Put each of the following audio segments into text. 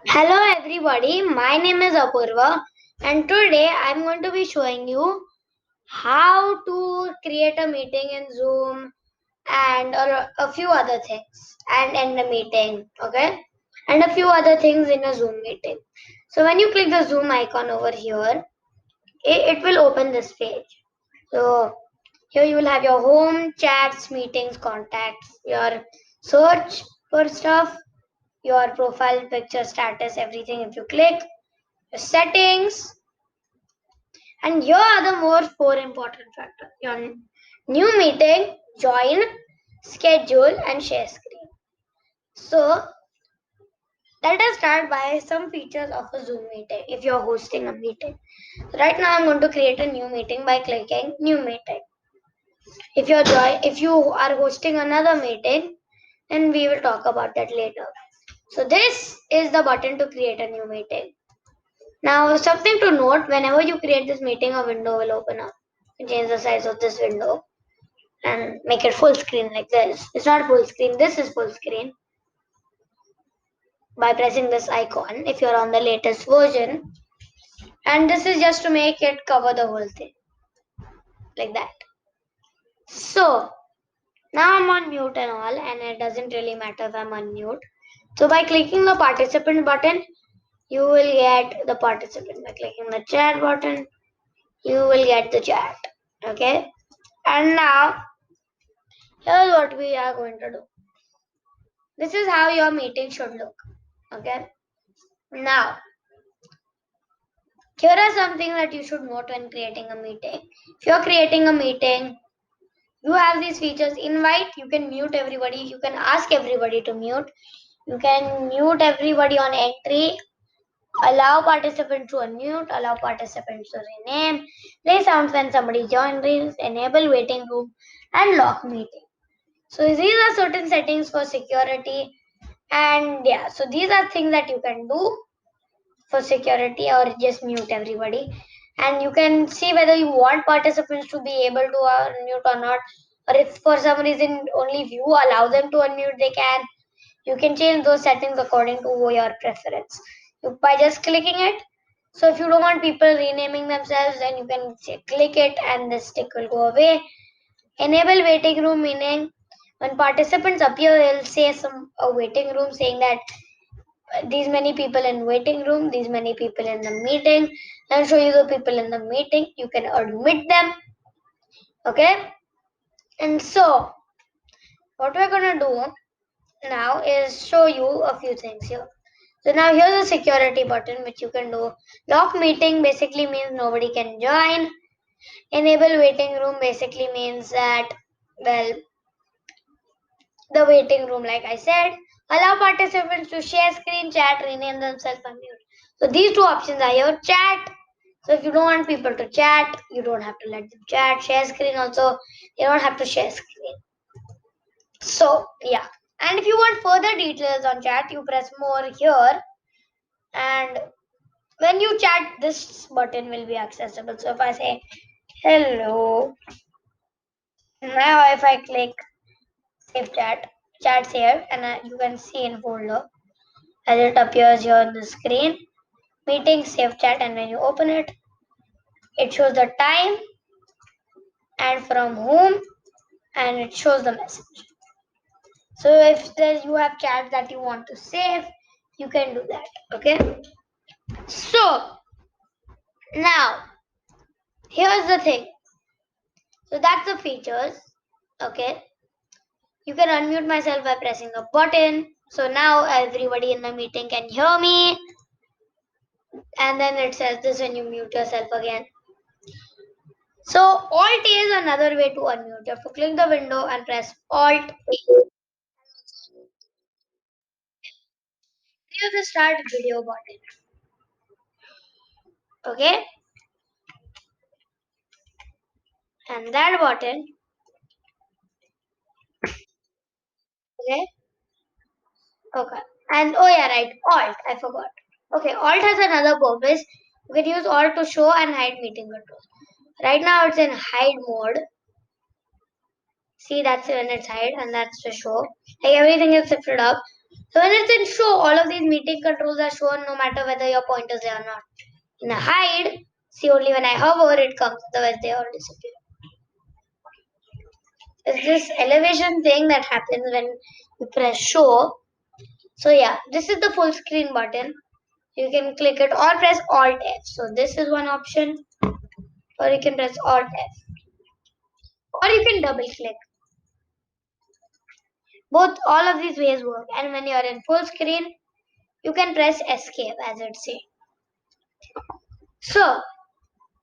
Hello everybody, my name is Apurva and today I'm going to be showing you how to create a meeting in Zoom and a few other things and end the meeting, okay? And a few other things in a Zoom meeting. So when you click the Zoom icon over here, it will open this page. So here you will have your home, chats, meetings, contacts, your search for stuff, your profile picture status, everything if you click your settings, and here are the more four important factors: your new meeting, join, schedule, and share screen. So let us start by some features of a Zoom meeting if you're hosting a meeting. So right now I'm going to create a new meeting by clicking new meeting. If you are hosting another meeting, then we will talk about that later. So this is the button to create a new meeting. Now, something to note: whenever you create this meeting, a window will open up. You change the size of this window and make it full screen like this. It's not full screen, this is full screen by pressing this icon if you're on the latest version. And this is just to make it cover the whole thing like that. So, now I'm on mute and all, and it doesn't really matter if I'm on mute. So, by clicking the participant button, you will get the participant. By clicking the chat button, you will get the chat. Okay, and now here's what we are going to do. This is how your meeting should look. Okay. Now, here are something that you should note when creating a meeting. If you're creating a meeting, you have these features: invite, you can mute everybody, you can ask everybody to mute, you can mute everybody on entry, allow participants to unmute, allow participants to rename, play sounds when somebody joins, enable waiting room, and lock meeting. So these are certain settings for security. And yeah, so these are things that you can do for security, or just mute everybody. And you can see whether you want participants to be able to unmute or not, or if for some reason only if you allow them to unmute they can. You can change those settings according to your preference by just clicking it. So if you don't want people renaming themselves, then you can click it and the stick will go away. Enable waiting room, meaning when participants appear, it'll say a waiting room saying that these many people in waiting room, these many people in the meeting, and show you the people in the meeting. You can admit them. Okay. And so what we're gonna do now is show you a few things here. So now here's a security button which you can do. Lock meeting basically means nobody can join. Enable waiting room basically means that, well, the waiting room, like I said. Allow participants to share screen, chat, rename themselves, and mute. So these two options are here. Chat. So if you don't want people to chat, you don't have to let them chat. Share screen also, you don't have to share screen. So yeah. And if you want further details on chat, you press more here. And when you chat, this button will be accessible. So if I say hello, now if I click save chat, chat's here, and you can see in folder as it appears here on the screen. Meeting, save chat, and when you open it, it shows the time and from whom, and it shows the message. So if you have chat that you want to save, you can do that. Okay. So now here's the thing. So that's the features. Okay. You can unmute myself by pressing a button. So now everybody in the meeting can hear me. And then it says this when you mute yourself again. So Alt A is another way to unmute. You have to click the window and press Alt A. Here's the start video button. Okay, and that button. Okay, okay, and oh yeah, right. Alt. I forgot. Okay, Alt has another purpose. You can use Alt to show and hide meeting controls. Right now it's in hide mode. See, that's when it's hide, and that's to show. Like everything is shifted up. So when it's in show, all of these meeting controls are shown no matter whether your pointer is there or not. In a hide, see, only when I hover it comes, otherwise they all disappear. It's this elevation thing that happens when you press show. So yeah, this is the full screen button. You can click it or press Alt F. So this is one option, or you can press Alt F, or you can double click. Both, all of these ways work. And when you are in full screen, you can press Escape, as it says. So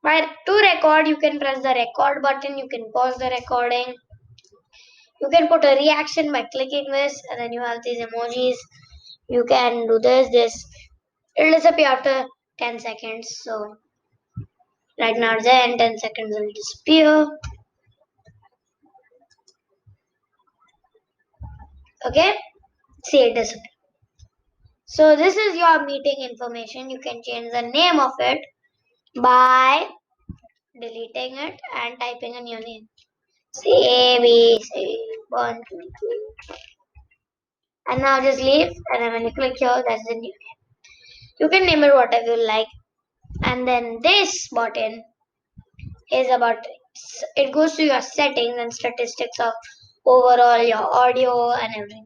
to record, you can press the record button. You can pause the recording. You can put a reaction by clicking this, and then you have these emojis. You can do this. It'll disappear after 10 seconds. So right now it's there, and 10 seconds will disappear. Okay, see it disappear. So this is your meeting information. You can change the name of it by deleting it and typing in your name. C A B C 1 2 3. And now just leave, and then when you click here, that's the new name. You can name it whatever you like. And then this button is about, it goes to your settings and statistics of overall your audio and everything.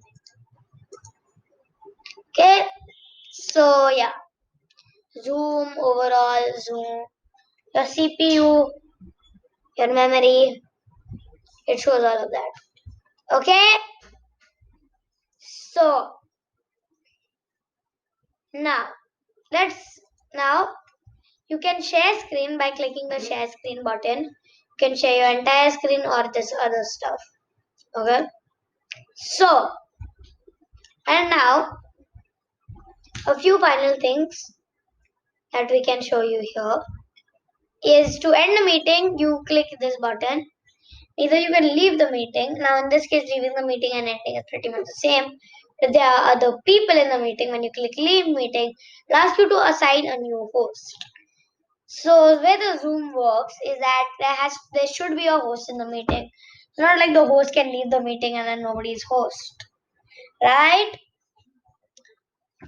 Okay, so yeah, zoom, overall zoom, your CPU, your memory, it shows all of that. Okay, so now now you can share screen by clicking the share screen button. You can share your entire screen or this other stuff. Okay, so and now a few final things that we can show you here is to end the meeting, you click this button. Either you can leave the meeting. Now in this case, leaving the meeting and ending is pretty much the same. If there are other people in the meeting, when you click leave meeting, it asks you to assign a new host. So where the Zoom works is that there should be a host in the meeting. It's not like the host can leave the meeting and then nobody's host. Right?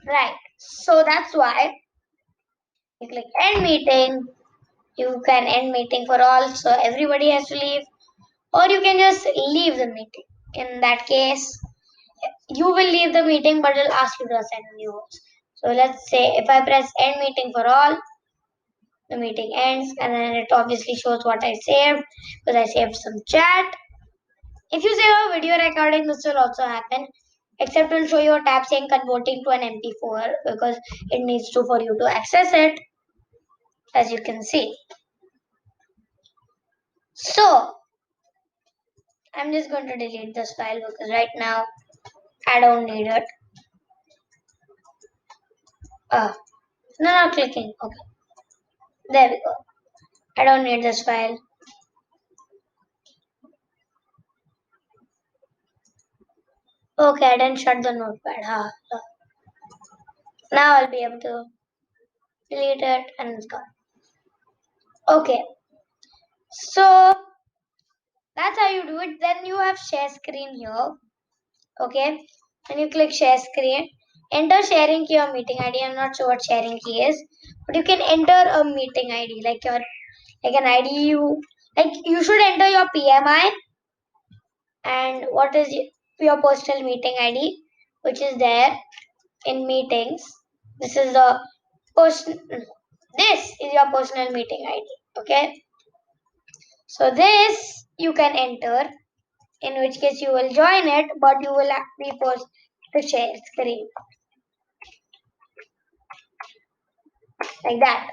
Right. So that's why you click end meeting. You can end meeting for all, so everybody has to leave, or you can just leave the meeting. In that case, you will leave the meeting, but it'll ask you to assign a new host. So let's say if I press end meeting for all, the meeting ends, and then it obviously shows what I saved because I saved some chat. If you save a video recording, this will also happen, except it will show you a tab saying converting to an MP4 because it needs to for you to access it, as you can see. So I'm just going to delete this file because right now I don't need it. No, not clicking. Okay, there we go. I don't need this file. Okay, I didn't shut the notepad. Now I'll be able to delete it and it's gone. Okay, so that's how you do it. Then you have share screen here. Okay, when you click share screen, enter sharing key or meeting ID. I'm not sure what sharing key is, but you can enter a meeting ID like an ID you should enter your PMI and what is your personal meeting ID, which is there in meetings. This is the person. This is your personal meeting ID. Okay, so this you can enter, in which case you will join it, but you will be forced to share screen like that.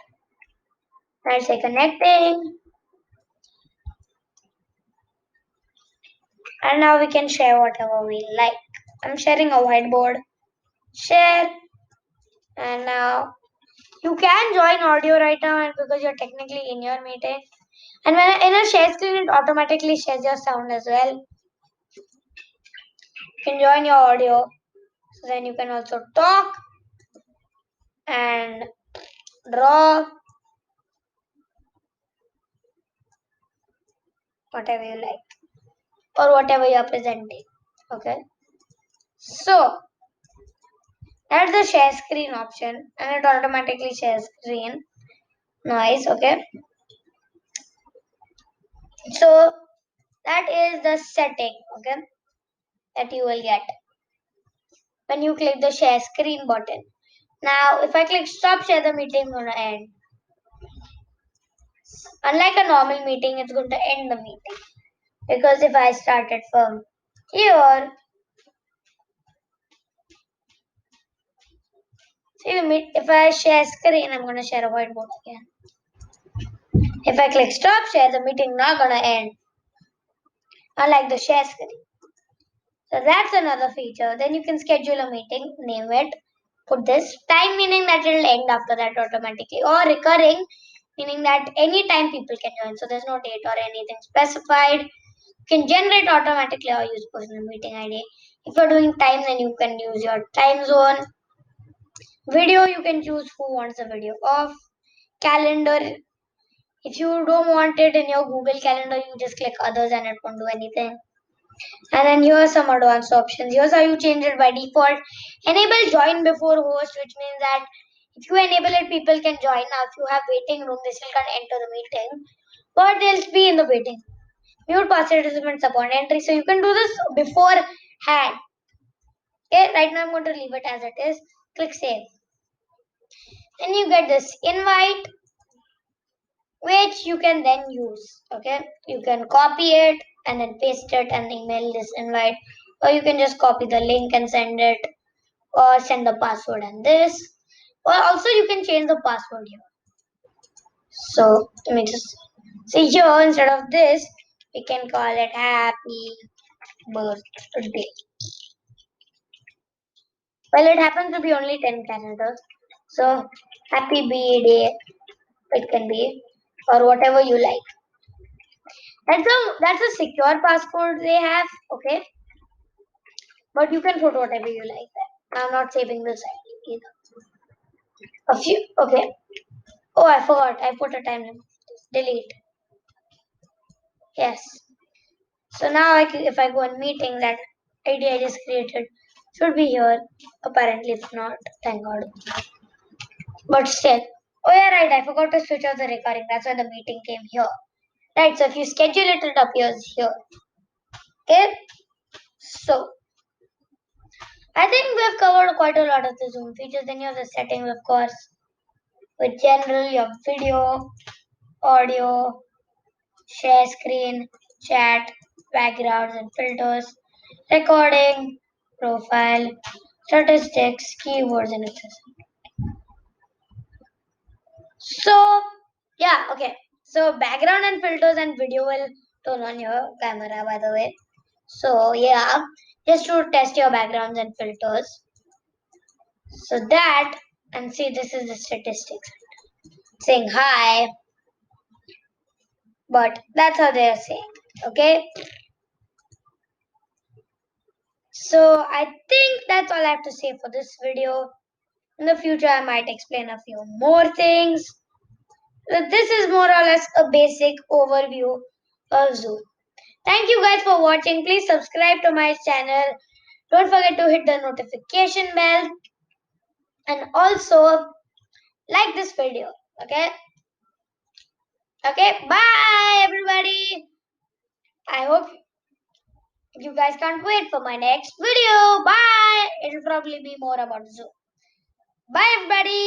I say connecting, and now we can share whatever we like. I'm sharing a whiteboard. Share, and now you can join audio right now, and because you're technically in your meeting. And when in a share screen, it automatically shares your sound as well. You can join your audio, so then you can also talk and draw, whatever you like, or whatever you're presenting. Okay, so That's the share screen option, and it automatically shares screen. Nice, okay. So that is the setting, okay, that you will get when you click the share screen button. Now, if I click stop share, the meeting is gonna end. Unlike a normal meeting, it's going to end the meeting. Because if I start it from here, see if I share screen, I'm gonna share a whiteboard again. If I click stop share, the meeting not gonna end. Unlike the share screen. So that's another feature. Then you can schedule a meeting, name it, put this time meaning that it'll end after that automatically, or recurring meaning that any time people can join. So there's no date or anything specified. You can generate automatically or use personal meeting ID. If you're doing time, then you can use your time zone. Video, you can choose who wants the video off. Calendar, if you don't want it in your Google Calendar, you just click others and it won't do anything. And then here are some advanced options. Here's how you change it by default. Enable join before host, which means that if you enable it, people can join. Now, if you have waiting room, they still can't enter the meeting, but they'll be in the waiting. Mute participants upon entry. So you can do this beforehand. Okay, right now I'm going to leave it as it is. Click save. Then you get this invite, which you can then use. Okay, you can copy it and then paste it and email this invite, or you can just copy the link and send it, or send the password and this, or also you can change the password here. So let me just see here, instead of this we can call it happy birthday. Well, it happens to be only 10 characters, so happy birthday it can be, or whatever you like. That's a secure password they have, okay, but you can put whatever you like there. I'm not saving this either. A few, okay. Oh, I forgot, I put a time limit. Delete. Yes. So now if I go in meeting, that ID I just created should be here. Apparently it's not, thank God. But still. Oh yeah, right, I forgot to switch off the recording. That's why the meeting came here. Right, so if you schedule it, it appears here. Okay? So I think we've covered quite a lot of the Zoom features. Then you have the settings, of course. With general, you have video, audio, share screen, chat, backgrounds and filters, recording, profile, statistics, keywords, and etc. So yeah, okay. So background and filters and video will turn on your camera, by the way. So yeah, just to test your backgrounds and filters. So that, and see, this is the statistics saying hi, but that's how they are saying. Okay. So I think that's all I have to say for this video. In the future, I might explain a few more things. So this is more or less a basic overview of Zoom. Thank you guys for watching. Please subscribe to my channel. Don't forget to hit the notification bell and also like this video. Okay. Okay. Bye everybody. I hope you guys can't wait for my next video. Bye. It'll probably be more about Zoom. Bye everybody.